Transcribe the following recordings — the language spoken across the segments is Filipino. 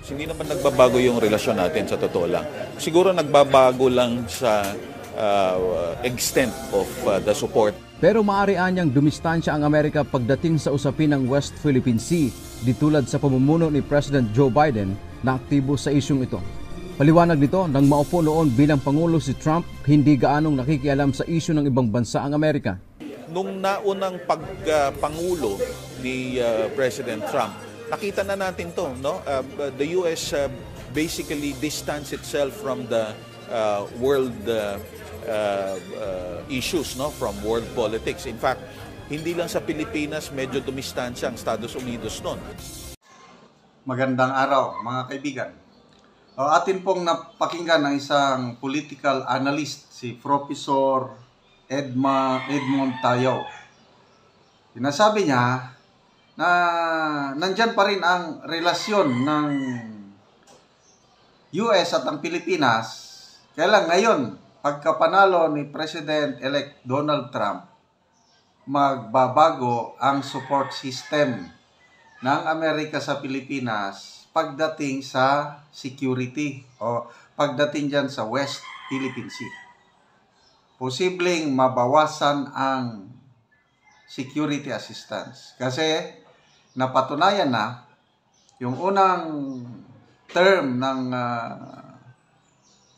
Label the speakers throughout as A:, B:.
A: Hindi naman nagbabago yung relasyon natin sa totoo lang. Siguro nagbabago lang sa extent of the support.
B: Pero maaari niyang dumistansya ang Amerika pagdating sa usapin ng West Philippine Sea, di tulad sa pamumuno ni President Joe Biden na aktibo sa isyung ito. Paliwanag nito, nang maupo noon bilang Pangulo si Trump, hindi gaanong nakikialam sa isyu ng ibang bansa ang Amerika.
A: Nung naunang pagpangulo ni President Trump, nakita na natin to, no? The US basically distanced itself from the world issues, no, from world politics. In fact, hindi lang sa Pilipinas medyo dumistansya ang Estados Unidos noon.
C: Magandang araw mga kaibigan. Atin pong napakinggan ng isang political analyst, si Professor Edmond Tayo. Sinasabi niya na nandyan pa rin ang relasyon ng US at ang Pilipinas. Kaya lang ngayon, pagkapanalo ni President-elect Donald Trump, magbabago ang support system ng Amerika sa Pilipinas pagdating sa security o pagdating dyan sa West Philippine Sea. Posibleng mabawasan ang security assistance. Kasi napatunayan na yung unang term ng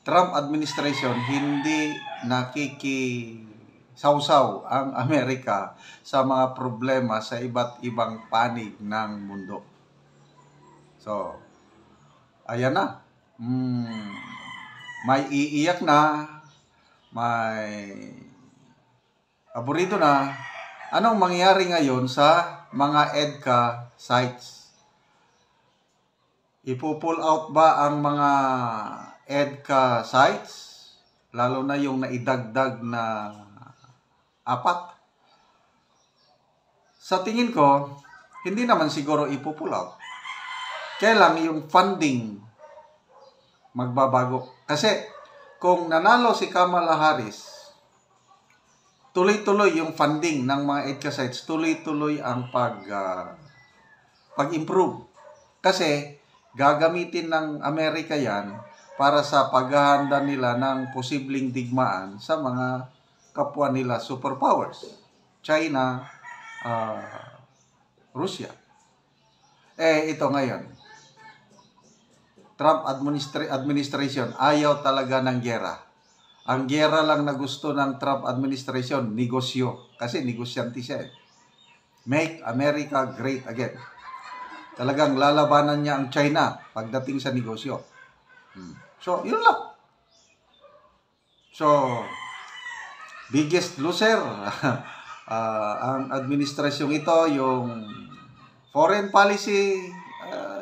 C: Trump administration, hindi nakikisawsaw ang Amerika sa mga problema sa iba't ibang panig ng mundo. So, ayan na. May iiyak na, may aburrido na. Anong mangyayari ngayon sa mga EDCA sites? Ipo-pull out ba ang mga EDCA sites? Lalo na yung naidagdag na 4. Sa tingin ko, hindi naman siguro ipo-pull out. Kaya lang yung funding magbabago. Kasi kung nanalo si Kamala Harris, tuloy-tuloy yung funding ng mga EDCA sites, tuloy-tuloy ang pag-improve. Kasi gagamitin ng Amerika yan para sa paghahanda nila ng posibleng digmaan sa mga kapwa nila superpowers. China, Russia. Ito ngayon. Trump administration ayaw talaga ng giyera. Ang giyera lang na gusto ng Trump administration, negosyo. Kasi negosyante siya. Make America great again. Talagang lalabanan niya ang China pagdating sa negosyo. So, yun lang. So, biggest loser ang administrasyong ito, yung foreign policy,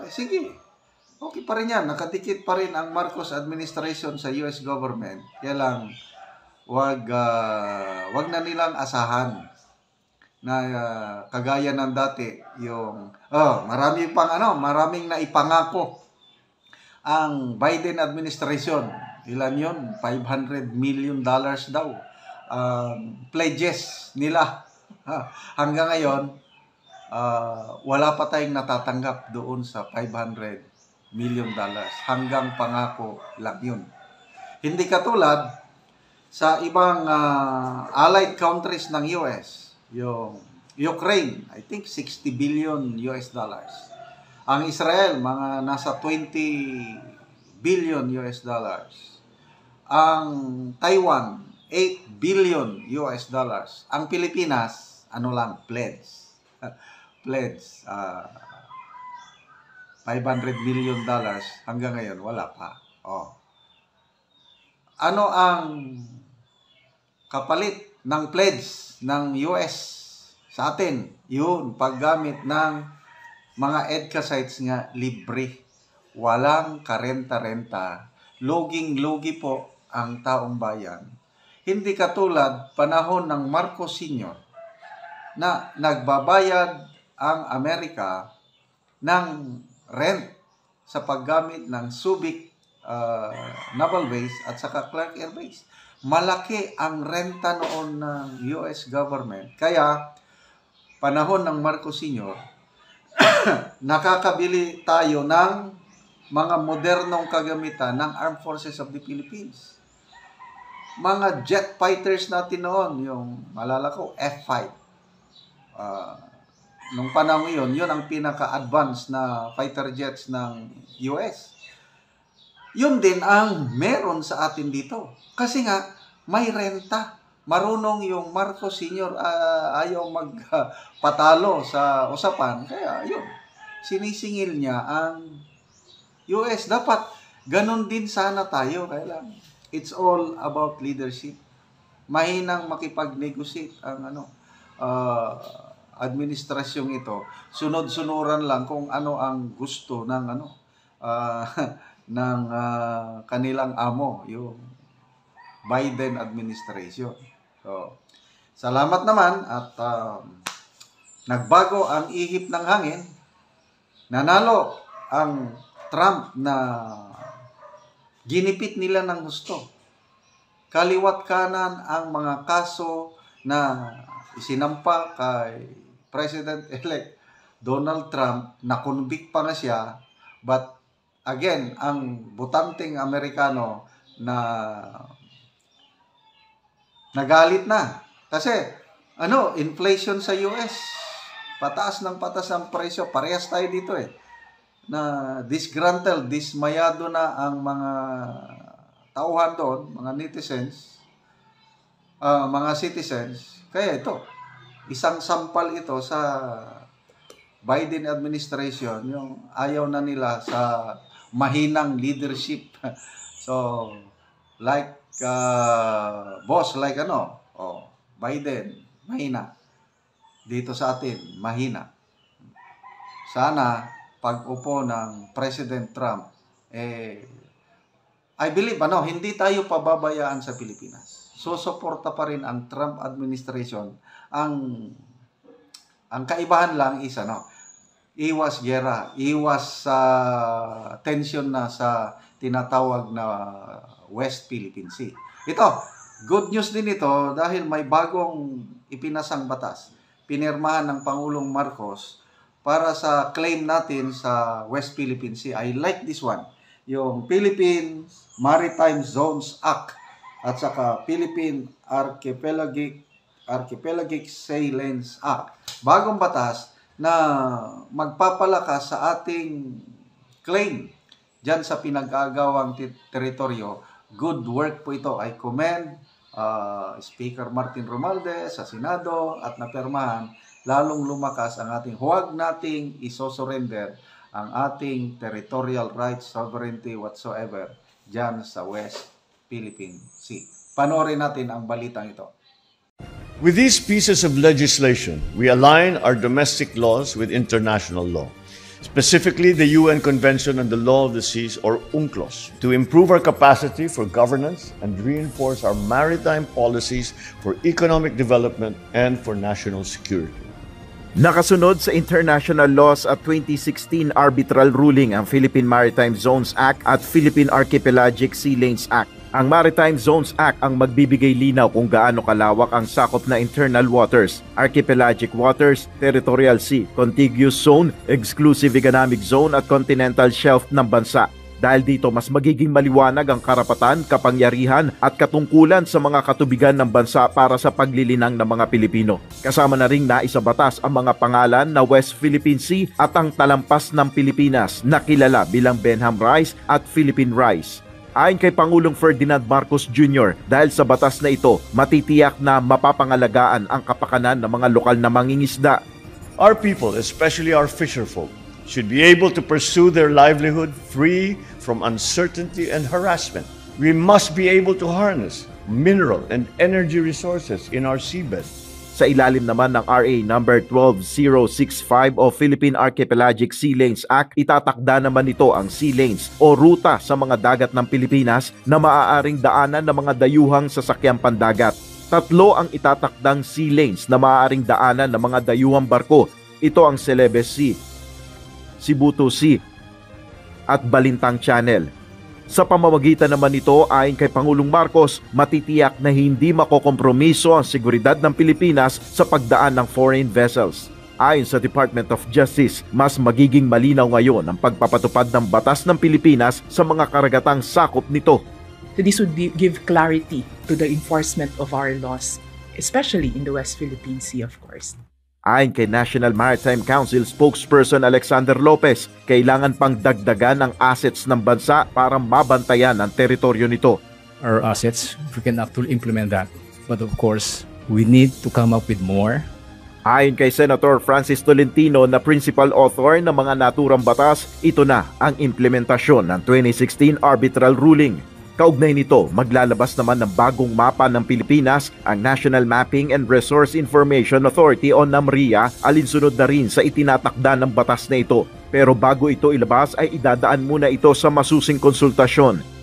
C: sige, okay pa rin yan. Nakadikit pa rin ang Marcos administration sa US government. Kaya lang, wag na nilang asahan na kagaya ng dati, yung maraming naipangako ang Biden administration. Ilan yun? $500 million daw. Pledges nila. Hanggang ngayon, wala pa tayong natatanggap doon sa $500 million. Hanggang pangako lang yun. Hindi katulad sa ibang allied countries ng US. Yung Ukraine, I think $60 billion. Ang Israel, mga nasa $20 billion. Ang Taiwan, $8 billion. Ang Pilipinas, pledge. Pledge. $500 million. Hanggang ngayon, wala pa. Ano ang kapalit ng pledge ng US sa atin? Yun, paggamit ng mga EDCA sites nga, libre. Walang karenta-renta. Loging-logi po ang taong bayan. Hindi katulad panahon ng Marcos Sr. na nagbabayad ang Amerika ng rent sa paggamit ng Subic Naval Base at saka Clark Air Base. Malaki ang renta noon ng US government. Kaya, panahon ng Marcos Sr., nakakabili tayo ng mga modernong kagamitan ng Armed Forces of the Philippines. Mga jet fighters natin noon, yung malala ko, F-5. Nung panahon yun ang pinaka-advanced na fighter jets ng US. Yun din ang meron sa atin dito. Kasi nga, may renta. Marunong yung Marcos Sr. Ayaw magpatalo sa usapan. Kaya yun, sinisingil niya ang US. Dapat ganun din sana tayo. Kaya lang, it's all about leadership. Mahinang makipag-negotiate ang administrasyong ito. Sunod-sunuran lang kung ano ang gusto ng ng kanilang amo, yung Biden administration. So, salamat naman at nagbago ang ihip ng hangin. Nanalo ang Trump na ginipit nila ng gusto. Kaliwat kanan ang mga kaso na isinampa kay President-elect Donald Trump, na-convict pa na siya, but again, ang butanteng Amerikano na nagalit na. Kasi, inflation sa US, pataas ng pataas ang presyo. Parehas tayo dito na disgruntled, dismayado na ang mga tauhan doon, mga netizens, mga citizens. Kaya ito, isang sampal ito sa Biden administration, yung ayaw na nila sa mahinang leadership. So, like boss, like Biden, mahina. Dito sa atin, mahina. Sana, pag-upo ng President Trump, I believe, hindi tayo pababayaan sa Pilipinas. Susuporta pa rin ang Trump administration. Ang kaibahan lang is, iwas gera, iwas tension na sa tinatawag na West Philippine Sea. Ito, good news din ito dahil may bagong ipinasang batas. Pinirmahan ng Pangulong Marcos para sa claim natin sa West Philippine Sea. I like this one. Yung Philippine Maritime Zones Act at saka Philippine Archipelagic Sea Lanes Act. Bagong batas na magpapalakas sa ating claim dyan sa pinag-aagawang teritoryo. Good work po ito. I commend Speaker Martin Romualdez sa Senado at napirmahan, lalong lumakas ang ating, huwag nating isosurrender ang ating territorial rights, sovereignty, whatsoever dyan sa West Philippine Sea. Panoorin natin ang balitang ito.
D: With these pieces of legislation, we align our domestic laws with international law, specifically the UN Convention on the Law of the Seas, or UNCLOS, to improve our capacity for governance and reinforce our maritime policies for economic development and for national security.
E: Nakasunod sa international laws at 2016 arbitral ruling ang Philippine Maritime Zones Act at Philippine Archipelagic Sea Lanes Act. Ang Maritime Zones Act ang magbibigay linaw kung gaano kalawak ang sakop na internal waters, archipelagic waters, territorial sea, contiguous zone, exclusive economic zone at continental shelf ng bansa. Dahil dito mas magiging maliwanag ang karapatan, kapangyarihan at katungkulan sa mga katubigan ng bansa para sa paglilinang ng mga Pilipino. Kasama na ring naisabatas ang mga pangalan na West Philippine Sea at ang talampas ng Pilipinas na kilala bilang Benham Rice at Philippine Rice. Ayon kay Pangulong Ferdinand Marcos Jr., dahil sa batas na ito, matitiyak na mapapangalagaan ang kapakanan ng mga lokal na mangingisda.
D: Our people, especially our fisherfolk, should be able to pursue their livelihood free from uncertainty and harassment. We must be able to harness mineral and energy resources in our seabed.
E: Sa ilalim naman ng RA number 12065 o Philippine Archipelagic Sea Lanes Act, itatakda naman ito ang sea lanes o ruta sa mga dagat ng Pilipinas na maaaring daanan ng mga dayuhang sasakyang pandagat. 3 ang itatakdang sea lanes na maaaring daanan ng mga dayuhang barko. Ito ang Celebes Sea, Sibuto Sea at Balintang Channel. Sa pamamagitan naman nito, ayon kay Pangulong Marcos, matitiyak na hindi makokompromiso ang seguridad ng Pilipinas sa pagdaan ng foreign vessels. Ayon sa Department of Justice, mas magiging malinaw ngayon ang pagpapatupad ng batas ng Pilipinas sa mga karagatang sakop nito.
F: So this would give clarity to the enforcement of our laws, especially in the West Philippine Sea, of course.
E: Ayon kay National Maritime Council spokesperson Alexander Lopez, kailangan pang dagdagan ang assets ng bansa para mabantayan ang teritoryo nito.
G: Our assets, we can actually implement that. But of course, we need to come up with more.
E: Ayon kay Senator Francis Tolentino na principal author ng mga naturang batas, ito na ang implementasyon ng 2016 arbitral ruling. Kaugnay nito, maglalabas naman ng bagong mapa ng Pilipinas ang National Mapping and Resource Information Authority o NAMRIA, alinsunod na rin sa itinatakda ng batas na ito. Pero bago ito ilabas ay idadaan muna ito sa masusing konsultasyon.